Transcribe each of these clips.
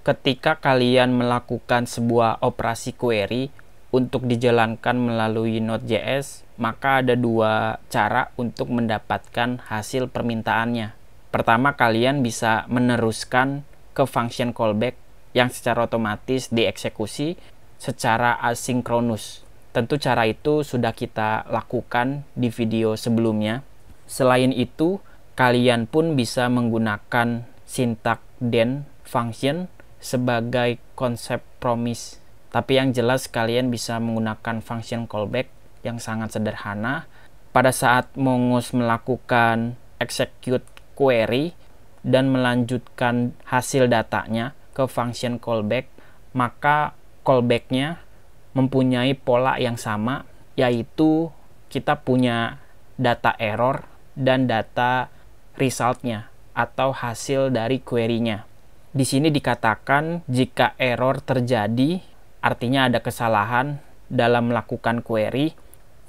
Ketika kalian melakukan sebuah operasi query untuk dijalankan melalui Node.js, maka ada dua cara untuk mendapatkan hasil permintaannya. Pertama, kalian bisa meneruskan ke function callback yang secara otomatis dieksekusi secara asinkronus. Tentu cara itu sudah kita lakukan di video sebelumnya. Selain itu, kalian pun bisa menggunakan sintak den function sebagai konsep promise. Tapi yang jelas kalian bisa menggunakan function callback yang sangat sederhana. Pada saat Mongoose melakukan execute query dan melanjutkan hasil datanya ke function callback, maka callbacknya mempunyai pola yang sama, yaitu kita punya data error dan data resultnya atau hasil dari query-nya. Di sini dikatakan jika error terjadi, artinya ada kesalahan dalam melakukan query,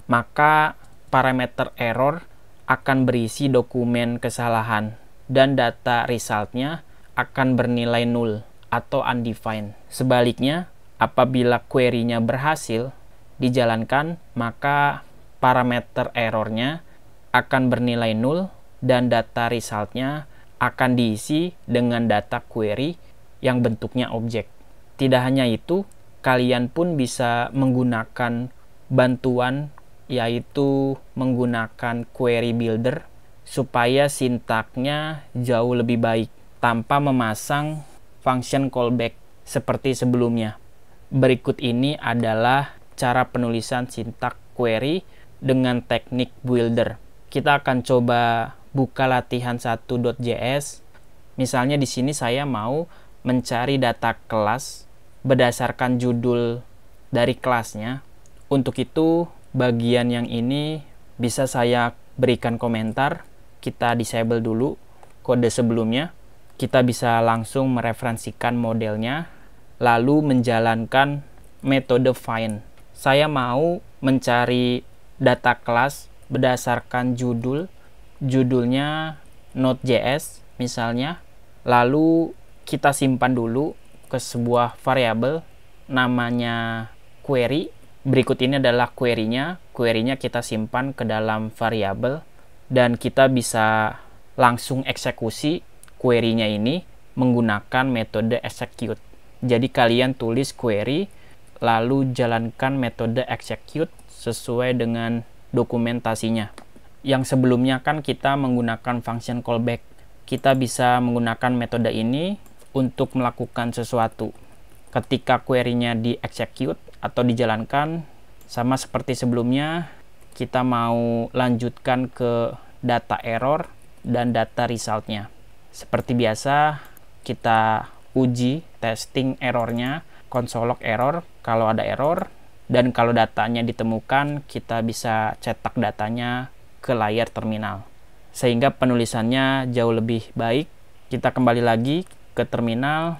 maka parameter error akan berisi dokumen kesalahan dan data resultnya akan bernilai null atau undefined. Sebaliknya, apabila query-nya berhasil dijalankan, maka parameter errornya akan bernilai null dan data resultnya akan diisi dengan data query yang bentuknya objek. Tidak hanya itu, kalian pun bisa menggunakan bantuan, yaitu menggunakan query builder supaya sintaknya jauh lebih baik tanpa memasang function callback seperti sebelumnya. Berikut ini adalah cara penulisan sintak query dengan teknik builder. Kita akan coba buka latihan 1.js. Misalnya di sini saya mau mencari data kelas berdasarkan judul dari kelasnya. Untuk itu, bagian yang ini bisa saya berikan komentar. Kita disable dulu kode sebelumnya. Kita bisa langsung mereferensikan modelnya, lalu menjalankan metode find. Saya mau mencari data kelas berdasarkan judulnya Node.js misalnya, lalu kita simpan dulu ke sebuah variabel namanya query. Berikut ini adalah query-nya kita simpan ke dalam variabel dan kita bisa langsung eksekusi query-nya ini menggunakan metode execute. Jadi kalian tulis query lalu jalankan metode execute sesuai dengan dokumentasinya. Yang sebelumnya kan kita menggunakan function callback. Kita bisa menggunakan metode ini untuk melakukan sesuatu. Ketika query-nya di-execute atau dijalankan, sama seperti sebelumnya, kita mau lanjutkan ke data error dan data resultnya. Seperti biasa, kita uji testing errornya, console log error kalau ada error, dan kalau datanya ditemukan, kita bisa cetak datanya ke layar terminal sehingga penulisannya jauh lebih baik. Kita kembali lagi ke terminal,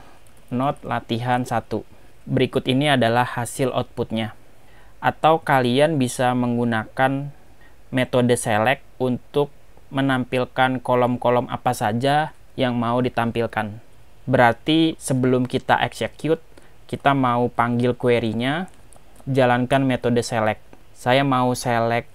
Node latihan 1. Berikut ini adalah hasil outputnya. Atau kalian bisa menggunakan metode select untuk menampilkan kolom-kolom apa saja yang mau ditampilkan. Berarti sebelum kita execute, kita mau panggil query-nya, jalankan metode select. Saya mau select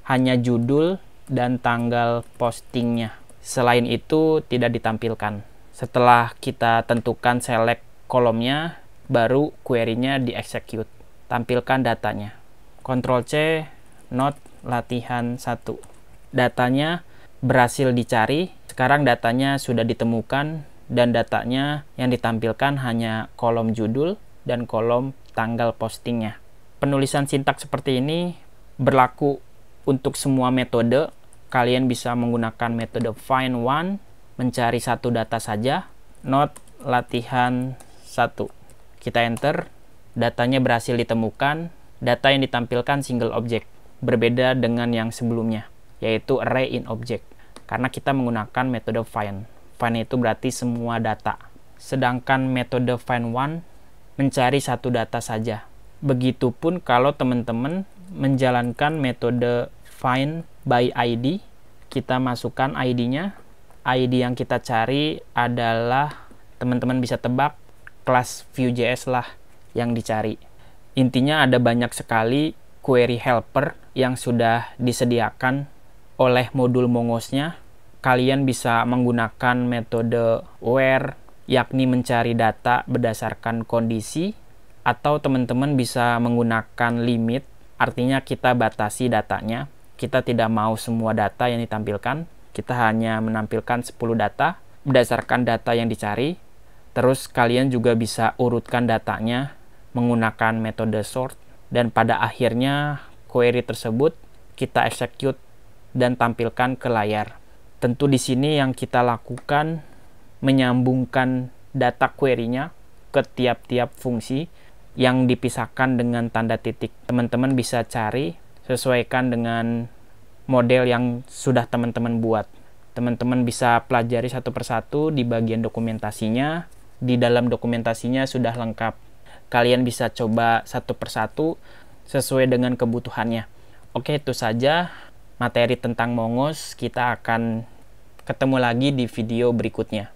hanya judul dan tanggal postingnya. Selain itu tidak ditampilkan. Setelah kita tentukan select kolomnya, baru query-nya di-execute. Tampilkan datanya. Ctrl C, Node latihan 1. Datanya berhasil dicari. Sekarang datanya sudah ditemukan dan datanya yang ditampilkan hanya kolom judul dan kolom tanggal postingnya. Penulisan sintak seperti ini berlaku untuk semua metode. Kalian bisa menggunakan metode find one, mencari satu data saja, Node latihan 1. Kita enter, datanya berhasil ditemukan, data yang ditampilkan single object, berbeda dengan yang sebelumnya, yaitu array in object, karena kita menggunakan metode find. Find itu berarti semua data, sedangkan metode find one mencari satu data saja. Begitupun kalau teman-teman menjalankan metode find by ID, kita masukkan ID-nya. ID yang kita cari adalah, teman-teman bisa tebak, kelas Vue.js lah yang dicari. Intinya ada banyak sekali query helper yang sudah disediakan oleh modul Mongoose-nya. Kalian bisa menggunakan metode where, yakni mencari data berdasarkan kondisi, atau teman-teman bisa menggunakan limit, artinya kita batasi datanya. Kita tidak mau semua data yang ditampilkan, kita hanya menampilkan 10 data berdasarkan data yang dicari. Terus kalian juga bisa urutkan datanya menggunakan metode sort, dan pada akhirnya query tersebut kita execute dan tampilkan ke layar. Tentu di sini yang kita lakukan menyambungkan data query-nya ke tiap-tiap fungsi yang dipisahkan dengan tanda titik. Teman-teman bisa cari, sesuaikan dengan model yang sudah teman-teman buat. Teman-teman bisa pelajari satu persatu di bagian dokumentasinya. Di dalam dokumentasinya sudah lengkap. Kalian bisa coba satu persatu sesuai dengan kebutuhannya. Oke, itu saja materi tentang Mongoose. Kita akan ketemu lagi di video berikutnya.